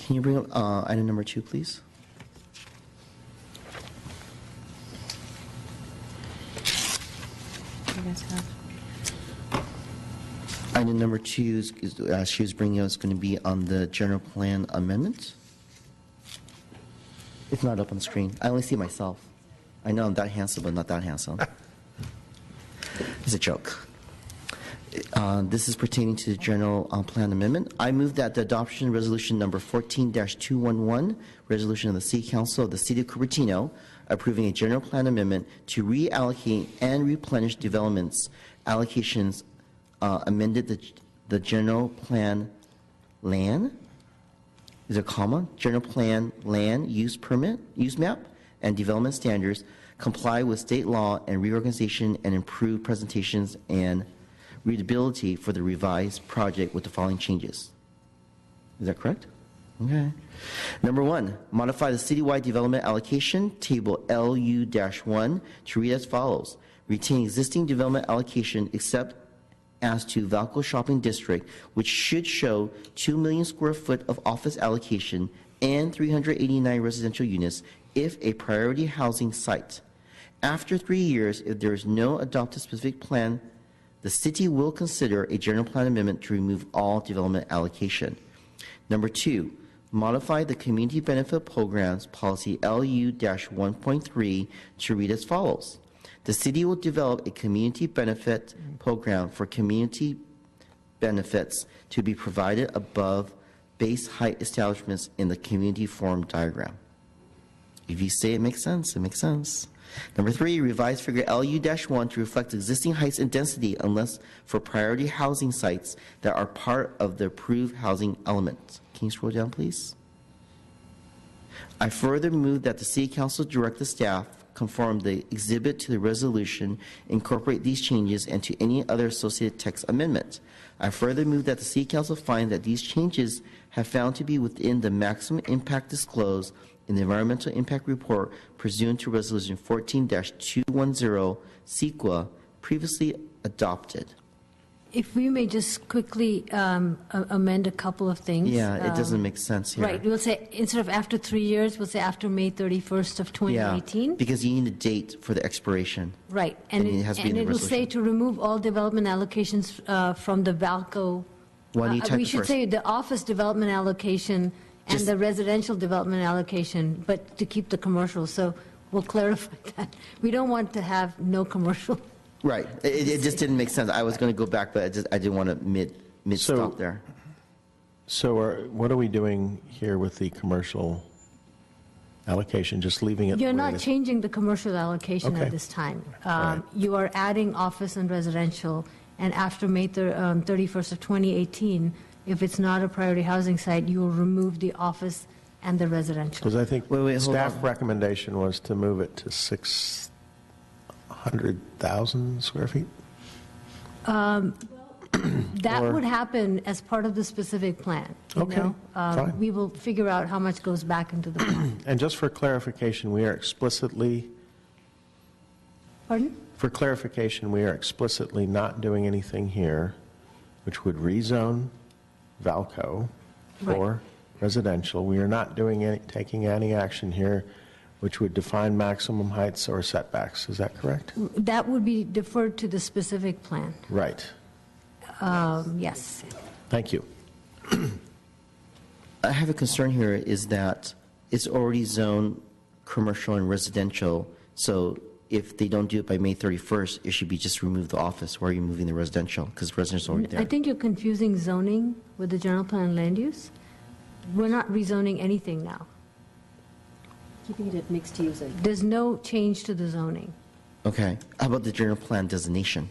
Can you bring up item number 2, please? You guys have. Item number 2 is she was bringing us going to be on the general plan amendment. It's not up on the screen. I only see myself. I know I'm that handsome, but not that handsome. It's a joke. This is pertaining to the general plan amendment. I move that the adoption resolution number 14-211, resolution of the City Council of the City of Cupertino, approving a general plan amendment to reallocate and replenish developments allocations amended the general plan land, is a comma, general plan land use permit, use map, and development standards comply with state law and reorganization and improve presentations and readability for the revised project with the following changes. Is that correct? Okay. Number 1, modify the citywide development allocation, table LU-1, to read as follows. Retain existing development allocation except as to Valco Shopping District, which should show 2 million square foot of office allocation and 389 residential units if a priority housing site. After 3 years, if there is no adopted specific plan, the city will consider a general plan amendment to remove all development allocation. Number 2, modify the community benefit programs policy LU-1.3 to read as follows. The city will develop a community benefit program for community benefits to be provided above base height establishments in the community form diagram. If you say it makes sense, it makes sense. Number 3, revise figure LU-1 to reflect existing heights and density unless for priority housing sites that are part of the approved housing element. Can you scroll down, please? I further move that the City Council direct the staff conform the exhibit to the resolution, incorporate these changes, and to any other associated text amendment. I further move that the City Council find that these changes have found to be within the maximum impact disclosed in the Environmental Impact Report pursuant to Resolution 14-210 CEQA previously adopted. If we may just quickly amend a couple of things. Yeah, it doesn't make sense here. Right. We'll say instead of after 3 years, we'll say after May 31st of 2018. Yeah, because you need a date for the expiration. Right. And it has to be in the will resolution. say to remove all development allocations from the Valco. Why don't you type we it should first? say the office development allocation and Just- the residential development allocation, but to keep the commercial. So we'll clarify that. We don't want to have no commercial. Right. It just didn't make sense. I was going to go back, but I didn't want to mid-stop there. So what are we doing here with the commercial allocation? Just leaving it? You're the way not it is? changing the commercial allocation Okay. at this time. Right. You are adding office and residential, and after May 31st of 2018, if it's not a priority housing site, you will remove the office and the residential. Because I think Wait, hold staff on. recommendation was to move it to 600,000 square feet? That Or- would happen as part of the specific plan. you Okay, know? fine. We will figure out how much goes back into the plan. And just for clarification, we are explicitly Pardon? not doing anything here which would rezone Valco for residential. We are not taking any action here which would define maximum heights or setbacks. Is that correct? That would be deferred to the specific plan. Right. Yes. Thank you. I have a concern here is that it's already zoned commercial and residential, so if they don't do it by May 31st, it should be just remove the office. Why are you moving the residential? Because residential already there. I think you're confusing zoning with the general plan land use. We're not rezoning anything now. Keeping it at mixed use. There's no change to the zoning. Okay. How about the general plan designation?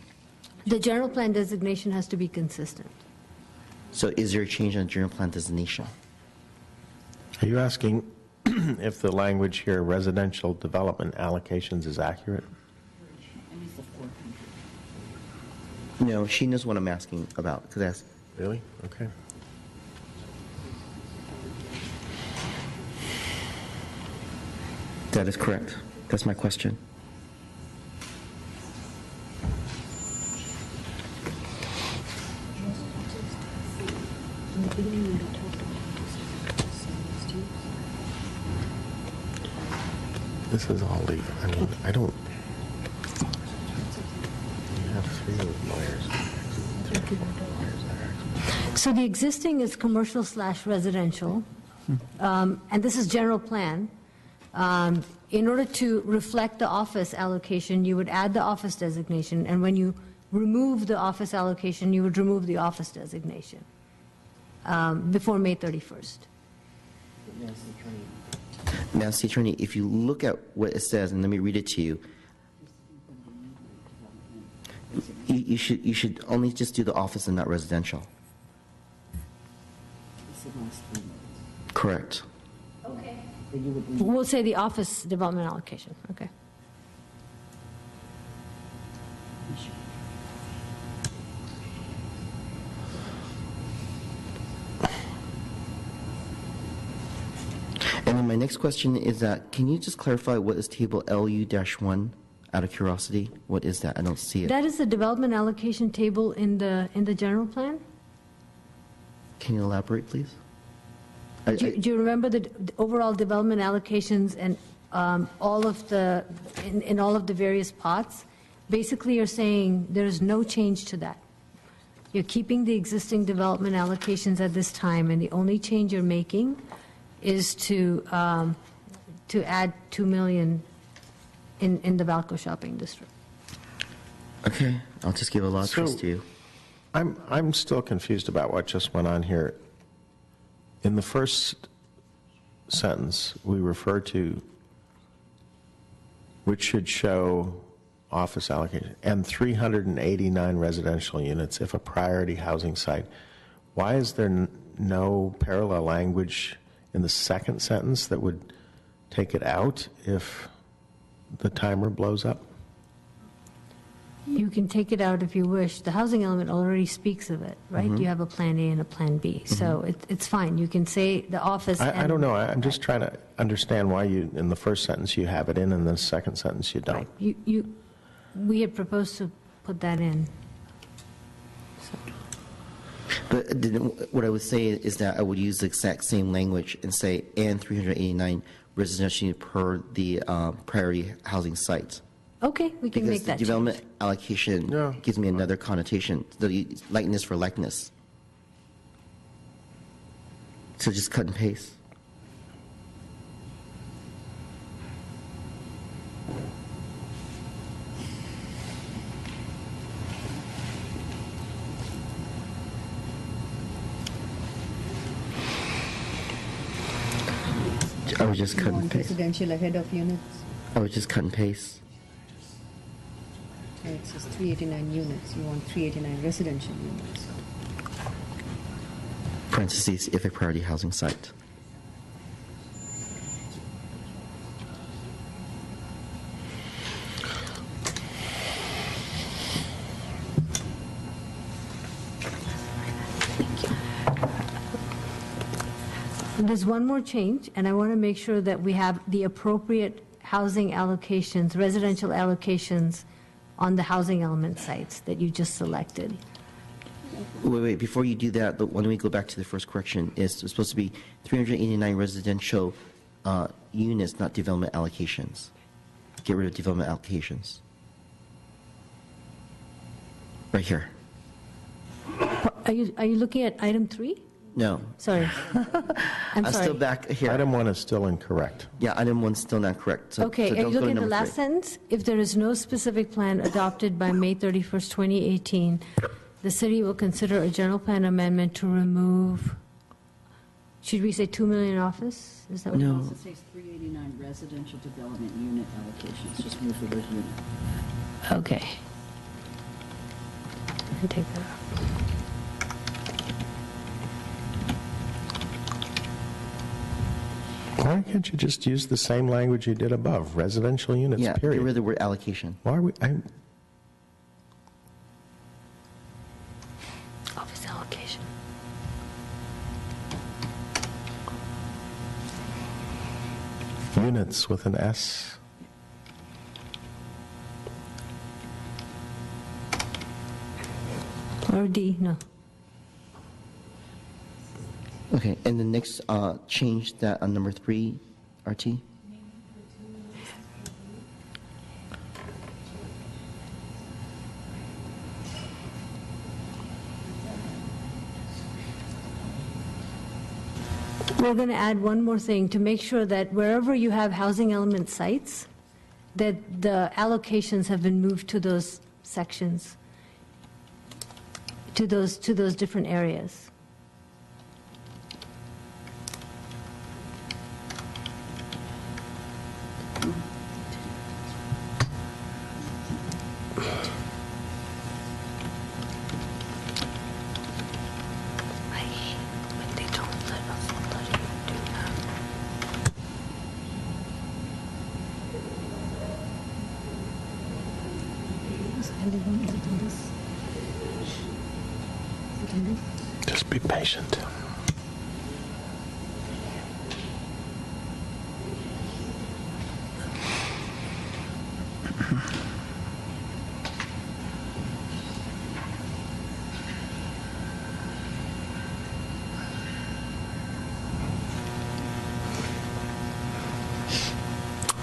The general plan designation has to be consistent. So is there a change on general plan designation? Are you asking if the language here, residential development allocations, is accurate? No, she knows what I'm asking about. Because that's Really? Okay. that is correct. That's my question. This is all legal. I mean, I don't. You have 3 lawyers. So the existing is commercial/residential, and this is general plan. In order to reflect the office allocation, you would add the office designation, and when you remove the office allocation, you would remove the office designation before May 31st. Madam City Attorney, if you look at what it says, and let me read it to you, you should only just do the office and not residential. Correct. We'll say the office development allocation, okay. And then my next question is that, can you just clarify what is table LU-1 out of curiosity? What is that? I don't see it. That is the development allocation table in the general plan? Can you elaborate, please? Do you remember the overall development allocations and all of the, in all of the various pots? Basically, you're saying there's no change to that. You're keeping the existing development allocations at this time, and the only change you're making is to add 2 million in the Valco shopping district. Okay, I'll just give a lot of trust to you. I'm still confused about what just went on here. In the first sentence, we refer to, which should show office allocation, and 389 residential units if a priority housing site. Why is there no parallel language in the second sentence that would take it out if the timer blows up? You can take it out if you wish. The housing element already speaks of it, right? Mm-hmm. You have a plan A and a plan B. So it's fine. You can say the office. I don't know. I'm just trying to understand why you, in the first sentence, you have it in, and the second sentence, you don't. Right. We had proposed to put that in. But what I would say is that I would use the exact same language and say, and 389 residential units per the priority housing site. Okay, we can make Because that the development change. allocation gives me another connotation, the likeness for likeness. So just cut and paste. I would just cut You and want paste. residential ahead of units? I would just cut and paste. So it says 389 units. You want 389 residential units. Parentheses, if a priority housing site. There's one more change, and I want to make sure that we have the appropriate housing allocations, residential allocations on the housing element sites that you just selected. Wait, before you do that, why don't we go back to the first correction? It's supposed to be 389 residential units, not development allocations. Get rid of development allocations. Right here. Are you looking at item 3? No. Sorry. I'm sorry. still back here. Item 1 is still incorrect. Yeah, item 1's still not correct. So, Okay, so are you don't go to looking at the number last 3. sentence? If there is no specific plan adopted by May 31st, 2018, the city will consider a general plan amendment to remove, should we say 2 million office? Is that what? No. Also says 389 residential development unit allocations, just move the word unit. Okay. I can take that out. Why can't you just use the same language you did above? Residential units, Yeah, period. get rid of the word allocation. Why are we? Office allocation. Units with an S. Or D, no. Okay, and the next change that on number 3, RT? We're going to add one more thing to make sure that wherever you have housing element sites, that the allocations have been moved to those sections, to those different areas. Just be patient.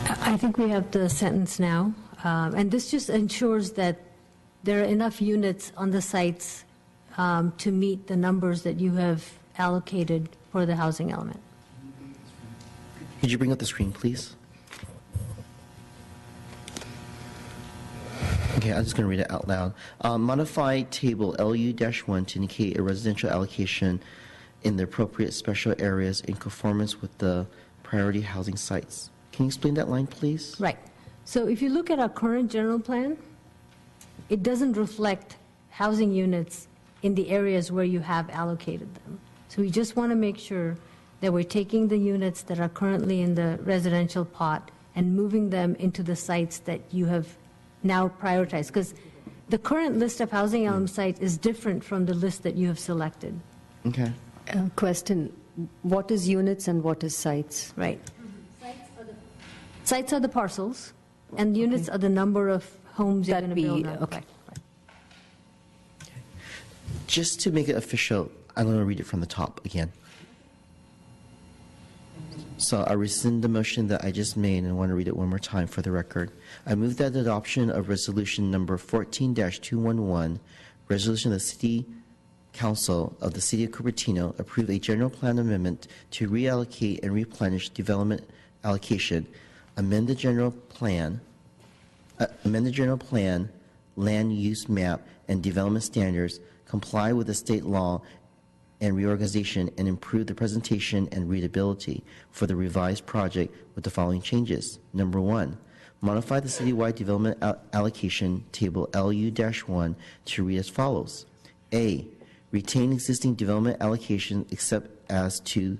I think we have the sentence now, and this just ensures that there are enough units on the sites to meet the numbers that you have allocated for the housing element. Could you bring up the screen, please? Okay, I'm just going to read it out loud. Modify table LU-1 to indicate a residential allocation in the appropriate special areas in conformance with the priority housing sites. Can you explain that line, please? Right. So if you look at our current general plan, it doesn't reflect housing units in the areas where you have allocated them. So we just want to make sure that we're taking the units that are currently in the residential pot and moving them into the sites that you have now prioritized. Because the current list of housing element sites is different from the list that you have selected. Okay. Question, what is units and what is sites? Right. Sites are the parcels, and units are the number of homes you're That going to build we- on. okay. Right, right. Just to make it official, I'm going to read it from the top again. So I rescind the motion that I just made and want to read it one more time for the record. I move that the adoption of resolution number 14-211, resolution of the City Council of the City of Cupertino, approve a general plan amendment to reallocate and replenish development allocation, amend the general plan, land use map, and development standards, comply with the state law and reorganization, and improve the presentation and readability for the revised project with the following changes. Number 1, modify the citywide development allocation table LU-1 to read as follows. A, retain existing development allocation except as to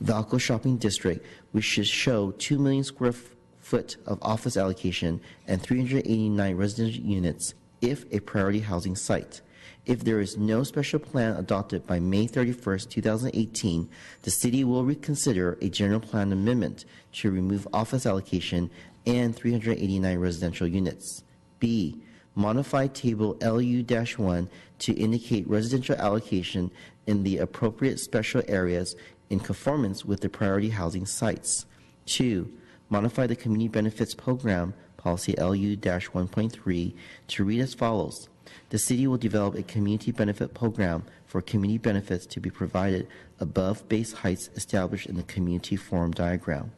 Valco Shopping District, which should show 2 million square foot of office allocation and 389 residential units if a priority housing site. If there is no special plan adopted by May 31st, 2018, the city will reconsider a general plan amendment to remove office allocation and 389 residential units. B, modify table LU-1 to indicate residential allocation in the appropriate special areas in conformance with the priority housing sites. 2, modify the Community Benefits Program, policy LU-1.3, to read as follows. The city will develop a community benefit program for community benefits to be provided above base heights established in the community form diagram.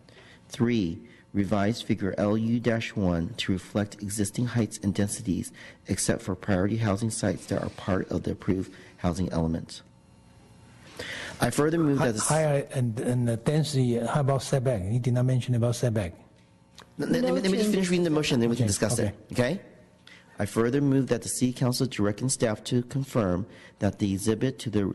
3, revise figure LU-1 to reflect existing heights and densities except for priority housing sites that are part of the approved housing element. I further move that higher and the density, how about setback? You did not mention about setback. Let me just finish reading the motion, then we can discuss it. Okay? I further move that the City Council direct staff to confirm that the exhibit to the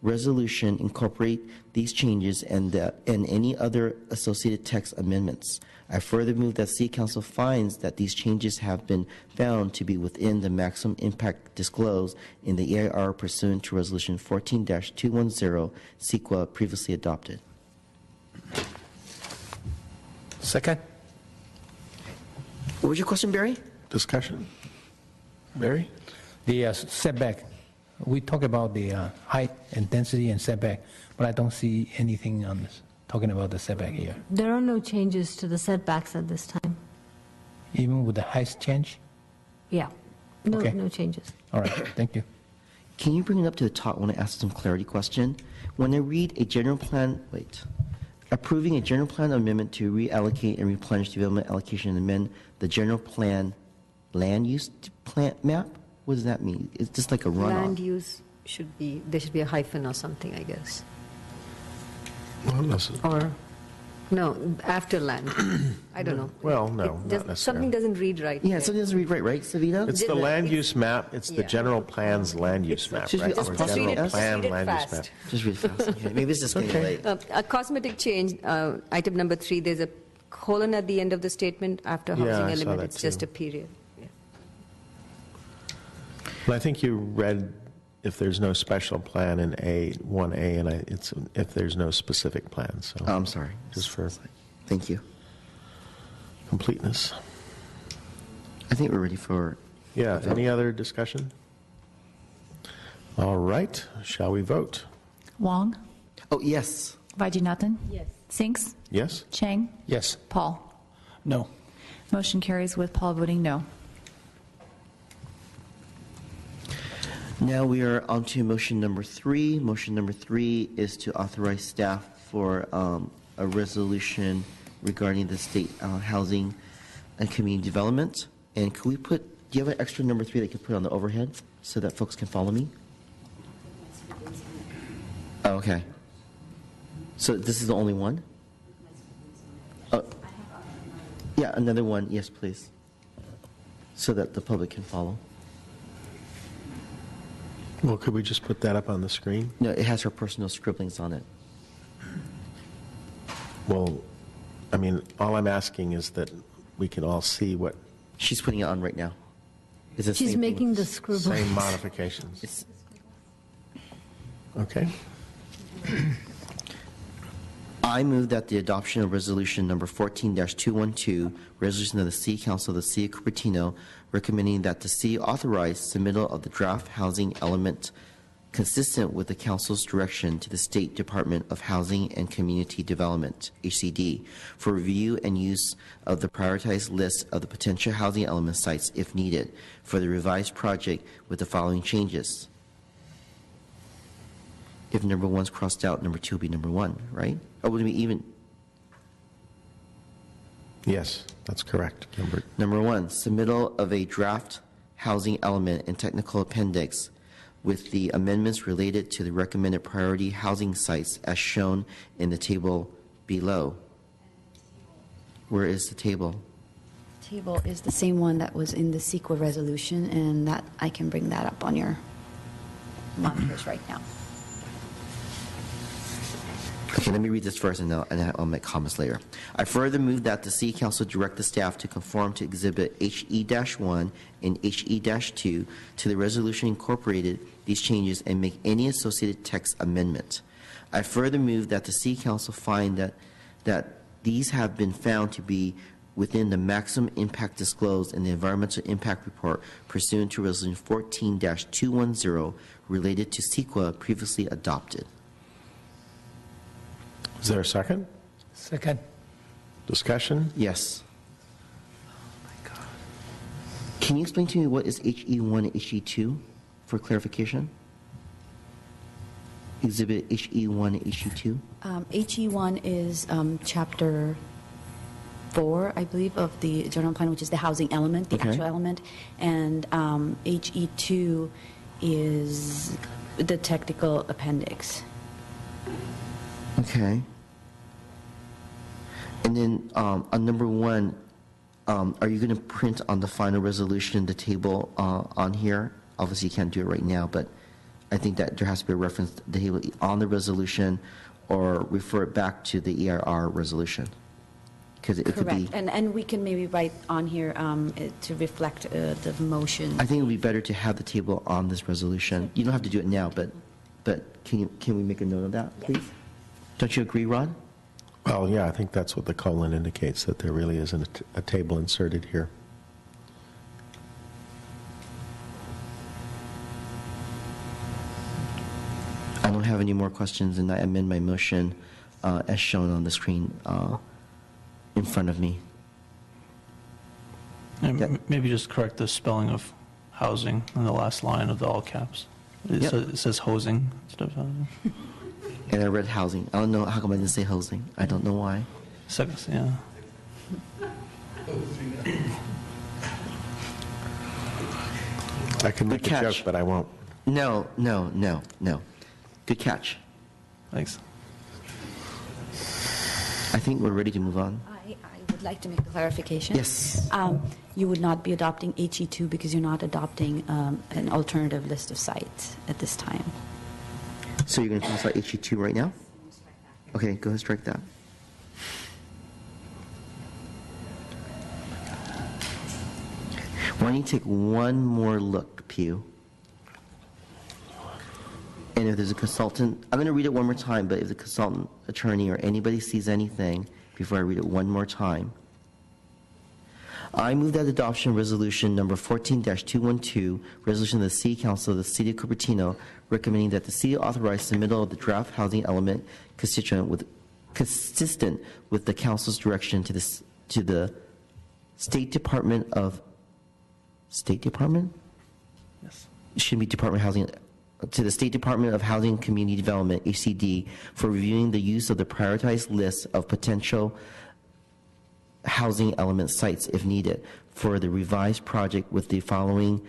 resolution incorporate these changes and any other associated text amendments. I further move that City Council finds that these changes have been found to be within the maximum impact disclosed in the EIR pursuant to Resolution 14-210, CEQA, previously adopted. Second? What was your question, Barry? Discussion? Barry? The setback, we talk about the height and density and setback, but I don't see anything on this, talking about the setback here. There are no changes to the setbacks at this time. Even with the height change? Yeah, no, Okay. no changes. All right, thank you. Can you bring it up to the top? I want to ask some clarity question. When I read a general plan, approving a general plan amendment to reallocate and replenish development allocation and amend the general plan land use plan map? What does that mean? It's just like a runoff. Land use there should be a hyphen or something, I guess. Well, listen. Or, no, after land. I don't know. Well, no, It not does- necessarily. Something doesn't read right. Yeah, there. something doesn't read right, Savita? It's the land use map, it's the Yeah. general plan's land use It's map, just- right? just Or read it- general just plan read it land use map. fast. Just read fast. Okay. Maybe it's just getting Okay. late. A cosmetic change, item number 3, there's a colon at the end of the statement after Yeah, housing I saw element. that It's just too. a period. Yeah. But I think you read if there's no special plan in 1A, and it's if there's no specific plan, so Oh, I'm sorry. just for Thank you. completeness. I think we're ready for. Yeah, any other discussion? All right, shall we vote? Wong, Oh, yes. Vaidyanathan, Yes. Sinks, Yes? Chang, Yes. Paul. No. Motion carries with Paul voting no. Now we are on to motion number 3. Motion number 3 is to authorize staff for a resolution regarding the state housing and community development. And could we put, do you have an extra number 3 that you could put on the overhead so that folks can follow me? Oh, okay. So this is the only one? Yeah, another one, yes, please. So that the public can follow. Well, could we just put that up on the screen? No, it has her personal scribblings on it. Well, I mean, all I'm asking is that we can all see what She's putting it on right now. It's the She's same thing. making the scribble. same modifications. It's, Okay? I move that the adoption of resolution number 14-212, resolution of the City Council of the City of Cupertino, recommending that the city authorize submittal of the draft housing element consistent with the council's direction to the State Department of Housing and Community Development, HCD, for review and use of the prioritized list of the potential housing element sites if needed for the revised project with the following changes. If number 1's crossed out, number 2 will be number 1, right? Or would it be even? Yes, that's correct. Number 1, submittal of a draft housing element and technical appendix with the amendments related to the recommended priority housing sites as shown in the table below. Where is the table? Table is the same one that was in the CEQA resolution, and that I can bring that up on your monitors right now. Okay, let me read this first, and I'll make comments later. I further move that the City Council direct the staff to conform to Exhibit HE-1 and HE-2 to the resolution incorporated these changes and make any associated text amendment. I further move that the City Council find that these have been found to be within the maximum impact disclosed in the Environmental Impact Report pursuant to Resolution 14-210 related to CEQA previously adopted. Is there a second? Second. Discussion? Yes. Can you explain to me what is HE1 and HE2 for clarification? Exhibit HE1 and HE2? HE1 is Chapter 4, I believe, of the general plan, which is the housing element, the Okay. actual element, and HE2 is the technical appendix. Okay. And then on number 1, are you going to print on the final resolution the table on here? Obviously, you can't do it right now, but I think that there has to be a reference to the table on the resolution or refer it back to the EIR resolution. Because it could be. Correct, and we can maybe write on here to reflect the motion. I think it would be better to have the table on this resolution. You don't have to do it now, but can we make a note of that, please? Don't you agree, Ron? Well, yeah, I think that's what the colon indicates, that there really isn't a table inserted here. I don't have any more questions, and I amend my motion as shown on the screen in front of me. And Yeah. maybe just correct the spelling of housing in the last line of the all caps. Yep. It says hosing instead of housing. And I read housing. I don't know, how come I didn't say housing? I don't know why. Second, yeah. I can make a Good joke, catch. but I won't. No. Good catch. Thanks. I think we're ready to move on. I would like to make a clarification. Yes. You would not be adopting HE2 because you're not adopting an alternative list of sites at this time. So you're going to toss out HE2 right now? Okay, go ahead, strike that. Why don't you take one more look, Pew? And if there's a consultant, I'm going to read it one more time, but if the consultant, attorney, or anybody sees anything before I read it one more time, I move that adoption resolution number 14-212, resolution of the City Council of the City of Cupertino, recommending that the city authorize submittal of the draft housing element consistent with the council's direction to the State Department of Yes. It should be Department of Housing, to the State Department of Housing and Community Development, HCD, for reviewing the use of the prioritized list of potential housing element sites if needed for the revised project with the following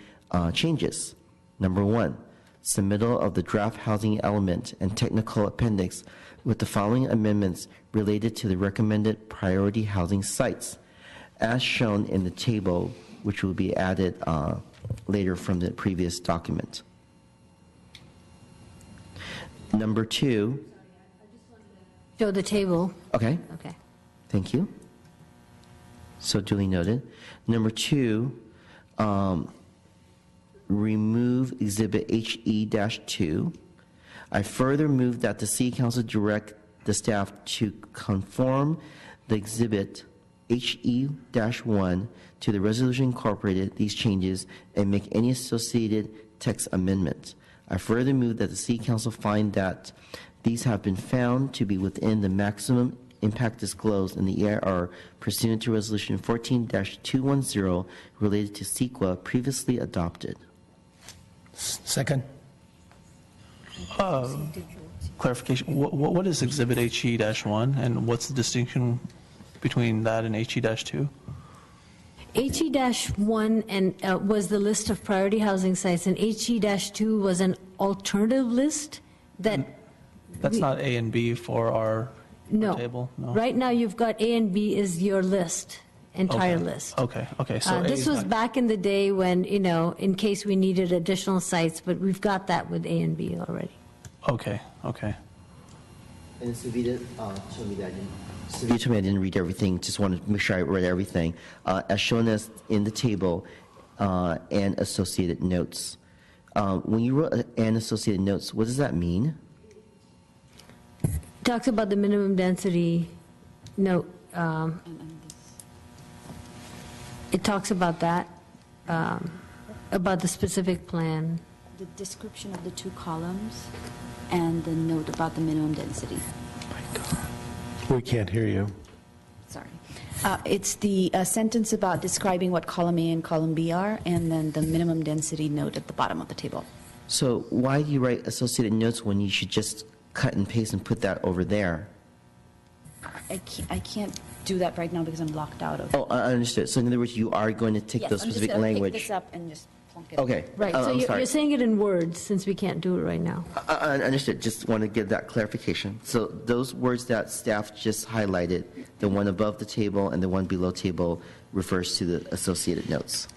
changes. Number 1, submittal of the draft housing element and technical appendix with the following amendments related to the recommended priority housing sites, as shown in the table, which will be added later from the previous document. Number 2. Show the table. Okay, Okay. thank you. So duly noted. Number 2, remove Exhibit HE-2. I further move that the City Council direct the staff to conform the Exhibit HE-1 to the resolution incorporated these changes and make any associated text amendments. I further move that the City Council find that these have been found to be within the maximum impact disclosed in the EIR pursuant to Resolution 14-210 related to CEQA previously adopted. Second. Clarification, what is Exhibit HE-1, and what's the distinction between that and HE-2? HE-1 and was the list of priority housing sites, and HE-2 was an alternative list that. That's not A and B for our No. table? No. Right now, you've got A and B is your list, entire Okay. list. Okay, so A This is was not- back in the day when, in case we needed additional sites, but we've got that with A and B already. Okay. And Savita told me that I didn't read everything. Just wanted to make sure I read everything. As shown as in the table and associated notes. When you wrote and associated notes, what does that mean? Talks about the minimum density note. It talks about that, about the specific plan. The description of the 2 columns and the note about the minimum density. We can't hear you. Sorry. It's the sentence about describing what column A and column B are, and then the minimum density note at the bottom of the table. So why do you write associated notes when you should just cut and paste and put that over there? I can't do that right now because I'm locked out of. Oh, I understood. So in other words, you are going to take those specific I'm just going to language. pick this up and just plunk it. Okay. Right, Oh, so I'm you're sorry. saying it in words, since we can't do it right now. I understood. Just want to get that clarification. So those words that staff just highlighted, the one above the table and the one below table, refers to the associated notes.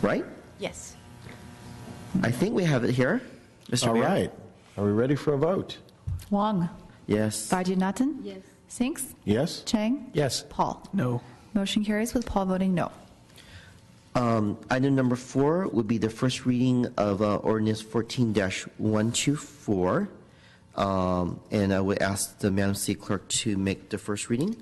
Right? Yes. I think we have it here. Mr. All Mayor? right. Are we ready for a vote? Wong. Yes. Vaidyanathan. Yes. Sinks. Yes? Chang. Yes. Paul. No. Motion carries with Paul voting no. Item number 4 would be the first reading of ordinance 14-124. And I would ask the Madam City Clerk to make the first reading.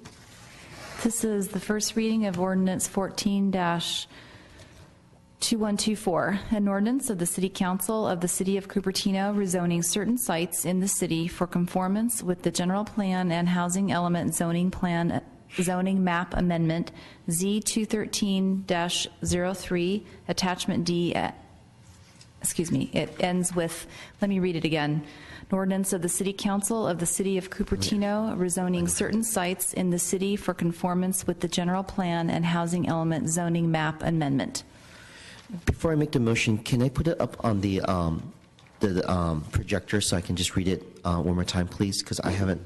This is the first reading of ordinance 14-2124, an ordinance of the City Council of the City of Cupertino rezoning certain sites in the city for conformance with the general plan and housing element zoning plan zoning map amendment Z 213-03, attachment D excuse me, it ends with, let me read it again. An ordinance of the City Council of the City of Cupertino rezoning certain sites in the city for conformance with the general plan and housing element zoning map amendment. Before I make the motion, can I put it up on the projector so I can just read it one more time, please? Because I haven't,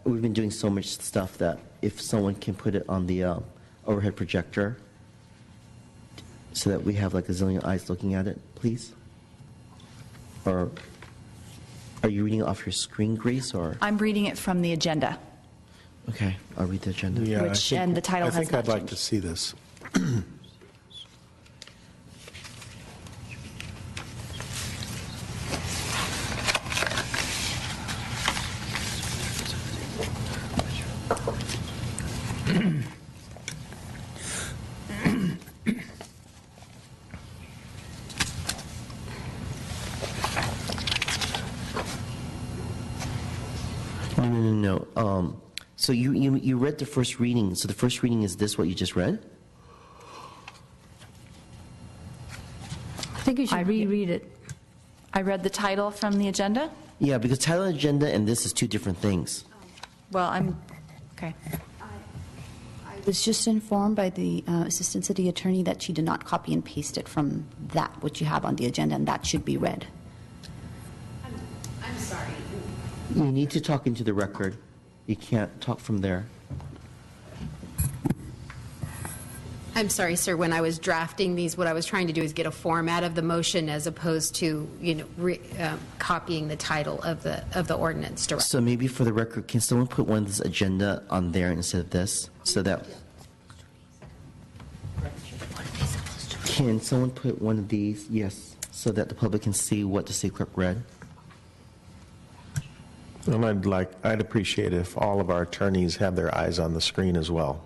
we've been doing so much stuff that if someone can put it on the overhead projector so that we have like a zillion eyes looking at it, please? Or are you reading it off your screen, Grace, or? I'm reading it from the agenda. Okay, I'll read the agenda. Yeah, And the title has I think not I'd like changed. to see this. No. So you read the first reading. So the first reading is this what you just read? I think you should reread it. I read the title from the agenda? Yeah, because title and agenda and this is two different things. Well, okay. I was just informed by the Assistant City Attorney that she did not copy and paste it from that, what you have on the agenda, and that should be read. I'm sorry. You need to talk into the record. You can't talk from there. I'm sorry, sir. When I was drafting these, what I was trying to do is get a format of the motion as opposed to, copying the title of the ordinance directly. So maybe for the record, can someone put one of this agenda on there instead of this? So that. Can someone put one of these? Yes. So that the public can see what the city clerk read. And I'd appreciate if all of our attorneys have their eyes on the screen as well.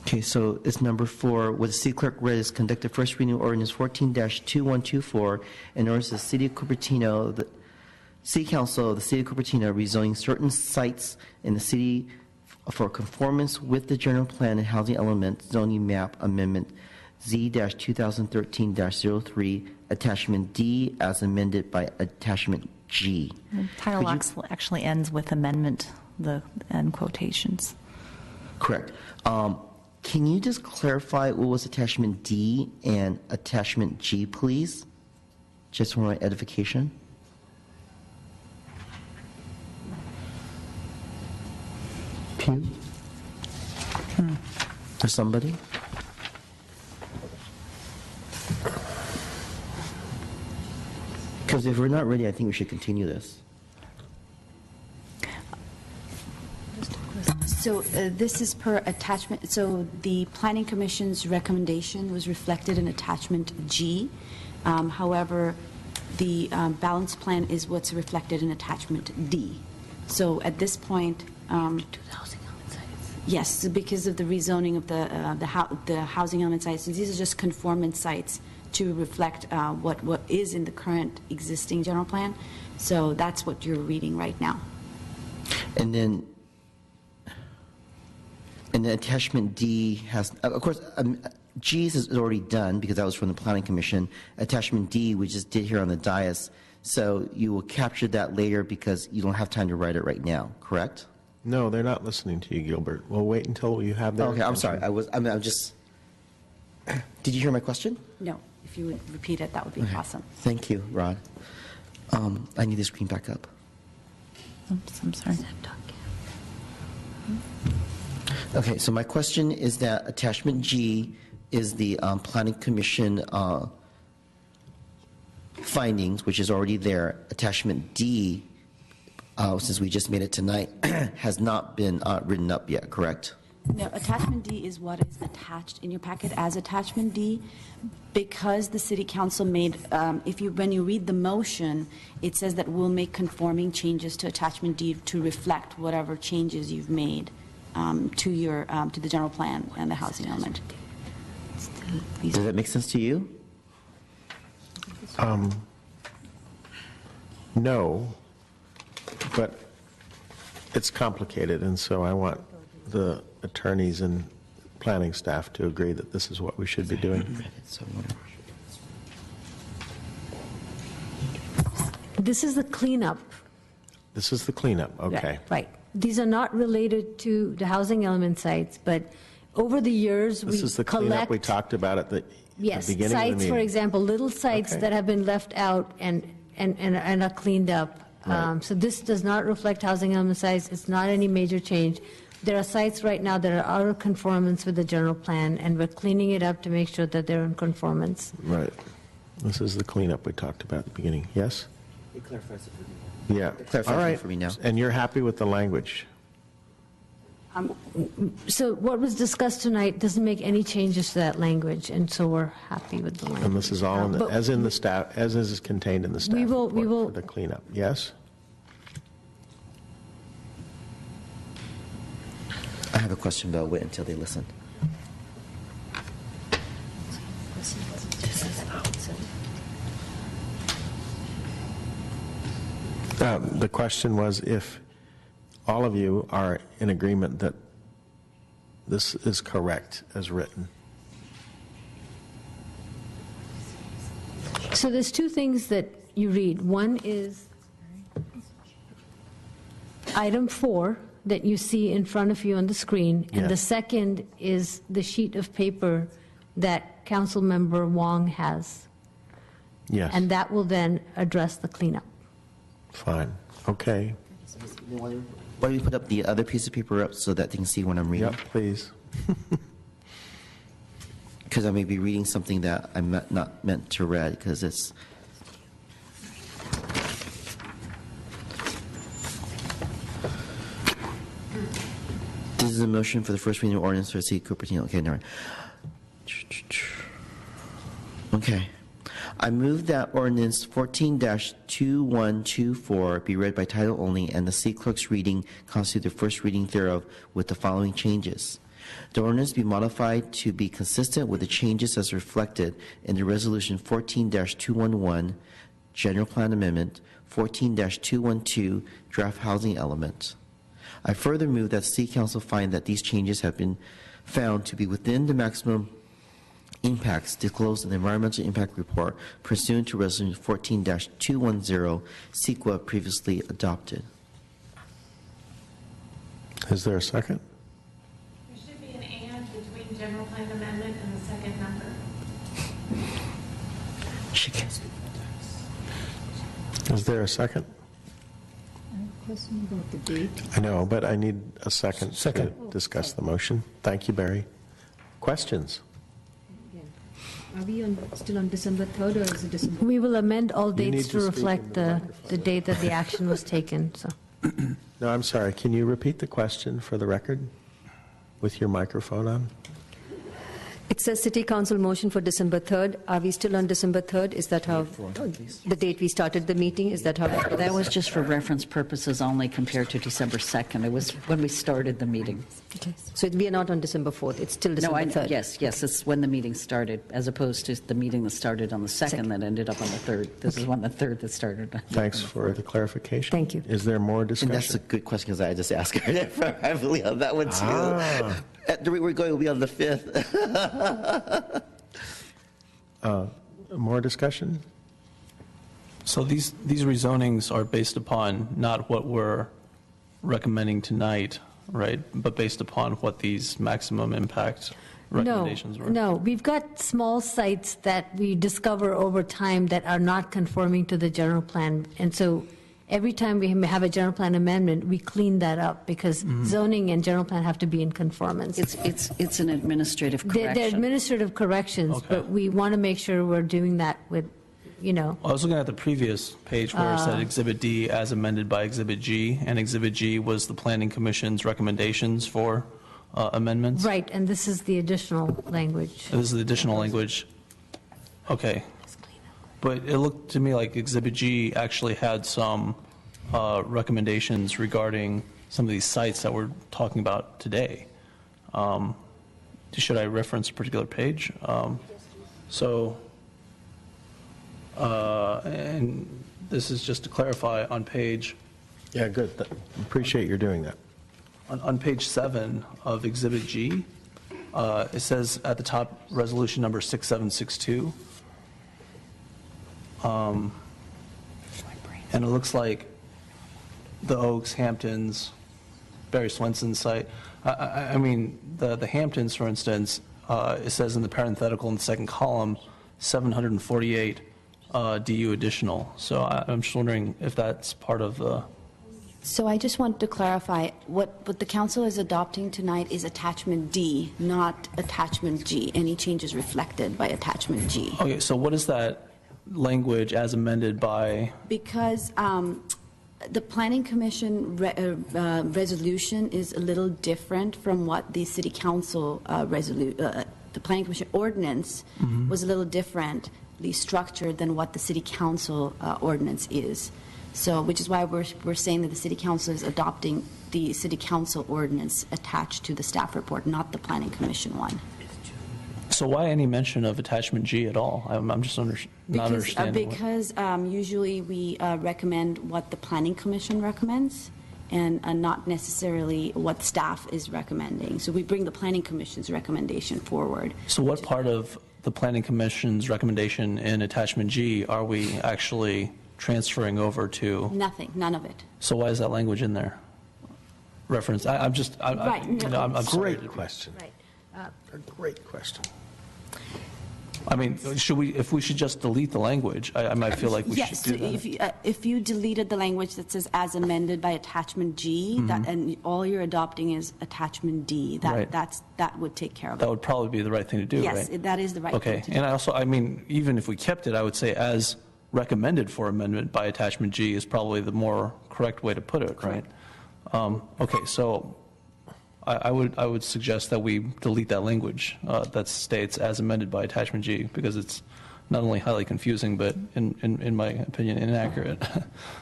Okay, so it's number 4. What the city clerk read is conducted first reading of ordinance 14-2124, and orders the City of Cupertino, the City Council of the City of Cupertino rezoning certain sites in the city for conformance with the general plan and housing element zoning map amendment Z-2013-03, attachment D as amended by attachment G. The title actually ends with amendment, the end quotations. Correct. Can you just clarify what was attachment D and attachment G, please? Just for my edification. Pew? Or somebody? Because if we're not ready, I think we should continue this. So this is per attachment, so the Planning Commission's recommendation was reflected in attachment G. However, the balance plan is what's reflected in attachment D. So at this point, yes, because of the rezoning of the housing element sites, these are just conformance sites to reflect what is in the current existing general plan. So that's what you're reading right now. And then attachment D has, of course, G's is already done because that was from the Planning Commission. Attachment D, we just did here on the dais. So you will capture that later because you don't have time to write it right now, correct? No, they're not listening to you, Gilbert. We'll wait until you have their Okay, I'm attention. sorry. I'm just. Did you hear my question? No, if you would repeat it, that would be awesome. Thank you, Rod. I need the screen back up. Oops, I'm sorry. Okay, so my question is that attachment G is the Planning Commission findings, which is already there. Attachment D, since we just made it tonight, has not been written up yet, correct? No, attachment D is what is attached in your packet as attachment D, because the City Council made, when you read the motion, it says that we'll make conforming changes to attachment D to reflect whatever changes you've made to the general plan and the housing element. Does that make sense to you? No, but it's complicated, and so I want the attorneys and planning staff to agree that this is what we should be doing. This is the cleanup. This is the cleanup, okay. Right. These are not related to the housing element sites, but over the years, we This is the cleanup we collect. talked about at the Yes, beginning of the sites, meeting. for example, little sites Okay. that have been left out and are cleaned up. Right. So this does not reflect housing element sites. It's not any major change. There are sites right now that are out of conformance with the general plan, and we're cleaning it up to make sure that they're in conformance. Right. This is the cleanup we talked about at the beginning. Yes? It clarifies it for me. Yeah. It clarifies All it right. for me now. And you're happy with the language? So what was discussed tonight doesn't make any changes to that language, and so we're happy with the language. And this is all in the, But as in the staff, as is contained in the staff We will- report we will- for the cleanup. Yes? I have a question, but I'll wait until they listen. The question was if all of you are in agreement that this is correct as written. So there's two things that you read. One is item 4 that you see in front of you on the screen, and the Yes. second is the sheet of paper that Councilmember Wong has, Yes. and that will then address the cleanup. Fine. Okay. Why don't we put up the other piece of paper up so that they can see what I'm reading? Yep, please. Because I may be reading something that I'm not meant to read, because it's... This is a motion for the first reading of ordinance for the city of Cupertino. Okay, never mind. Okay. I move that ordinance 14-2124 be read by title only, and the city clerk's reading constitute the first reading thereof with the following changes. The ordinance be modified to be consistent with the changes as reflected in the resolution 14-211 general plan amendment, 14-212 draft housing element. I further move that City Council find that these changes have been found to be within the maximum impacts disclosed in the Environmental Impact Report pursuant to Resolution 14-210 CEQA previously adopted. Is there a second? There should be an and between general plan amendment and the second number. She can't. Is there a second? Question about the date. I know, but I need a second to Second. discuss the motion. Thank you, Barry. Questions? Are we still on December 3rd, or is it December? We will amend all You need dates to to speak reflect into the the microphone. date that the action was taken, so. No, I'm sorry. Can you repeat the question for the record with your microphone on? It says City Council motion for December 3rd. Are we still on December 3rd? Is that how, the date we started the meeting? Is that how? That was just for reference purposes only compared to December 2nd. It was when we started the meeting. Okay. So we are not on December 4th. It's still No, December 3rd. yes, it's when the meeting started, as opposed to the meeting that started on the 2nd that ended up on the 3rd. This is on the 3rd that started. Thanks for the clarification. Thank you. Is there more And that's a discussion? good question, because I just asked her privately on that one, too. Ah. At the rate we're going, we'll be on the 5th. More discussion? So these rezonings are based upon not what we're recommending tonight, right? But based upon what these maximum impact recommendations were? No, we've got small sites that we discover over time that are not conforming to the general plan. And so every time we have a general plan amendment, we clean that up, because zoning and general plan have to be in conformance. It's an administrative They're correction. administrative corrections, Okay. but we want to make sure we're doing that with, you know, I was looking at the previous page where it said Exhibit D as amended by Exhibit G, and Exhibit G was the Planning Commission's recommendations for amendments. right, and this is the additional language. This is the additional language. Okay. But it looked to me like Exhibit G actually had some recommendations regarding some of these sites that we're talking about today. Should I reference a particular page? And this is just to clarify on page, Yeah, good. Appreciate your doing that. on page 7 of Exhibit G, it says at the top, resolution number 6762. And it looks like the Oaks, Hamptons, Barry Swenson's site. I mean, the Hamptons, for instance, it says in the parenthetical in the second column, 748 DU additional. So I'm just wondering if that's part of the... So I just want to clarify, what the council is adopting tonight is attachment D, not attachment G. Any changes reflected by attachment G. Okay, so what is that language as amended by? Because the Planning Commission resolution is a little different from what the City Council the Planning Commission ordinance was a little differently structured than what the City Council ordinance is. So, which is why we're saying that the City Council is adopting the City Council ordinance attached to the staff report, not the Planning Commission one. So why any mention of attachment G at all? I'm just not understanding. Because usually we recommend what the Planning Commission recommends and not necessarily what staff is recommending. So we bring the Planning Commission's recommendation forward. So what part of the Planning Commission's recommendation in attachment G are we actually transferring over to? Nothing, none of it. So why is that language in there? Reference, I'm sorry. Great question. Right. A great question. I mean, if we should just delete the language, I might feel like we should do that. Yes, if you deleted the language that says as amended by attachment G, and all you're adopting is attachment D, that would take care of it. That would probably be the right thing to do, right? Yes, that is the right thing Okay, to do. and I mean, even if we kept it, I would say as recommended for amendment by attachment G is probably the more correct way to put it, right? Okay, so I would suggest that we delete that language that states as amended by attachment G, because it's not only highly confusing, but in my opinion, inaccurate.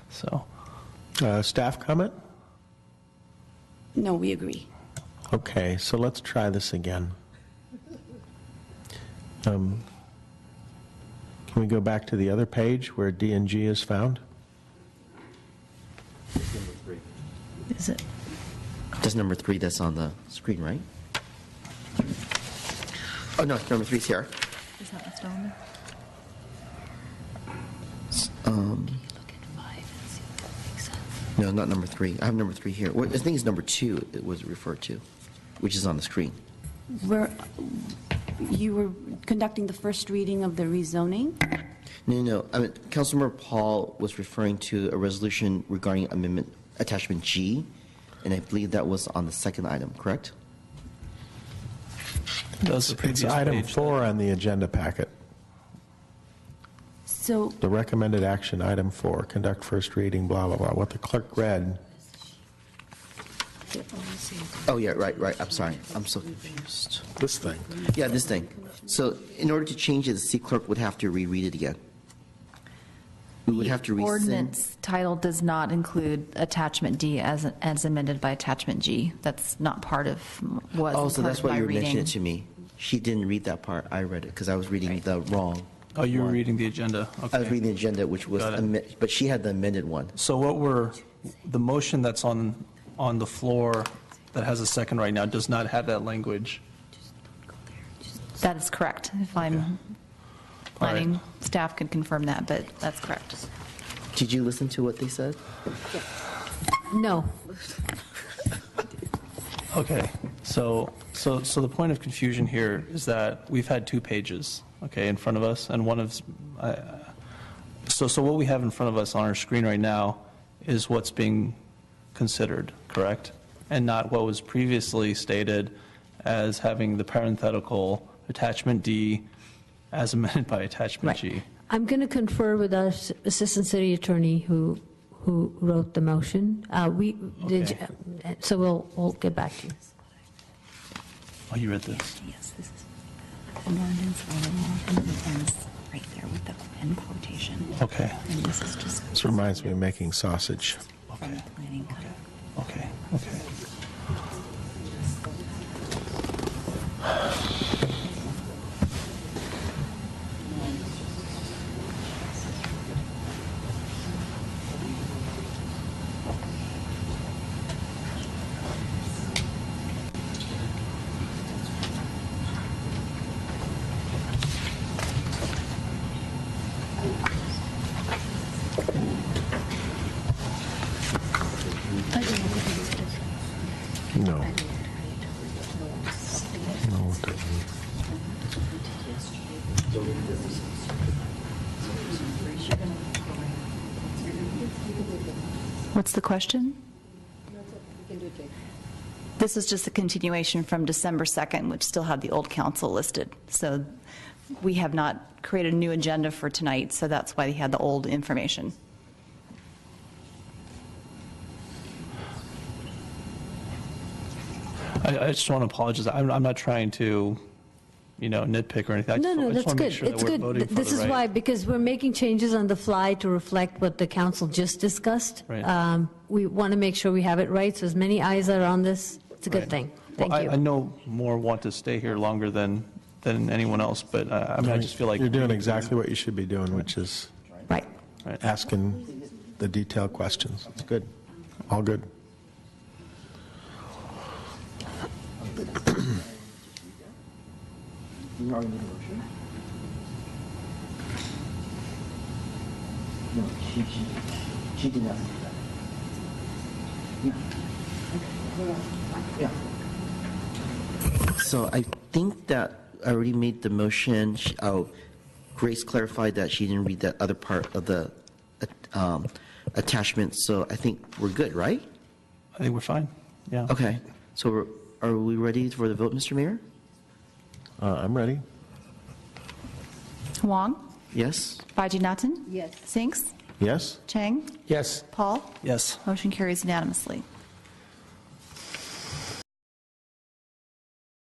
So, Staff comment? No, we agree. Okay, so let's try this again. Can we go back to the other page where D and G is found? Is it? That's number 3 that's on the screen, right? Oh, no, number 3's here. Is that what's wrong there? No, not number 3. I have number 3 here. I think it's number 2 it was referred to, which is on the screen. You were conducting the first reading of the rezoning? No. I mean, Councilmember Paul was referring to a resolution regarding amendment attachment G, and I believe that was on the second item, correct? It's item 4 on the agenda packet. So The recommended action, item 4, conduct first reading, blah, blah, blah. What the clerk read. Oh, yeah, right. I'm sorry. I'm so confused. This thing. Yeah, this thing. So in order to change it, the city clerk would have to reread it again. We would have to rescind. Ordinance title does not include attachment D as amended by attachment G. That's not part of what. Oh, so that's why you were mentioning it reading. to me. She didn't read that part. I read it because I was reading the wrong. Oh, you were one. reading the agenda. Okay. I was reading the agenda, which was, Got it. but she had the amended one. So the motion that's on the floor that has a second right now does not have that language. That is correct. If I'm planning, staff could confirm that, but that's correct. Did you listen to what they said? No. Okay, so the point of confusion here is that we've had 2 pages, okay, in front of us, and one of, so what we have in front of us on our screen right now is what's being considered, correct? And not what was previously stated as having the parenthetical attachment D as amended by attachment G. I'm going to confer with our Assistant City Attorney who wrote the motion. So we'll get back to you. Oh, you read this? Yes, this is an ordinance or a law, and it ends right there with the end quotation. Okay. And this is just This reminds me of making sausage. from the planning code. Okay. No. No, it doesn't. What's the question? This is just a continuation from December 2nd, which still had the old council listed. So we have not created a new agenda for tonight, so that's why they had the old information. I just want to apologize. I'm not trying to, nitpick or anything. No, I just that's want to good. make sure It's that we're good. voting for This the is right- why, because we're making changes on the fly to reflect what the council just discussed. Right. We want to make sure we have it right, so as many eyes are on this, it's a good Right. thing. Well, Thank I you. know more want to stay here longer than anyone else, but I just feel like. You're doing exactly what you should be doing, which is Right. asking the detailed questions. It's good. All good. You already made a motion? No, she did not do that. Yeah. So I think that I already made the motion. Grace clarified that she didn't read that other part of the attachment, so I think we're good, right? I think we're fine. Yeah. Okay, so are we ready for the vote, Mr. Mayor? I'm ready. Wong? Yes? Bajinatan? Yes. Sinks? Yes? Chang? Yes. Paul? Yes. Motion carries unanimously.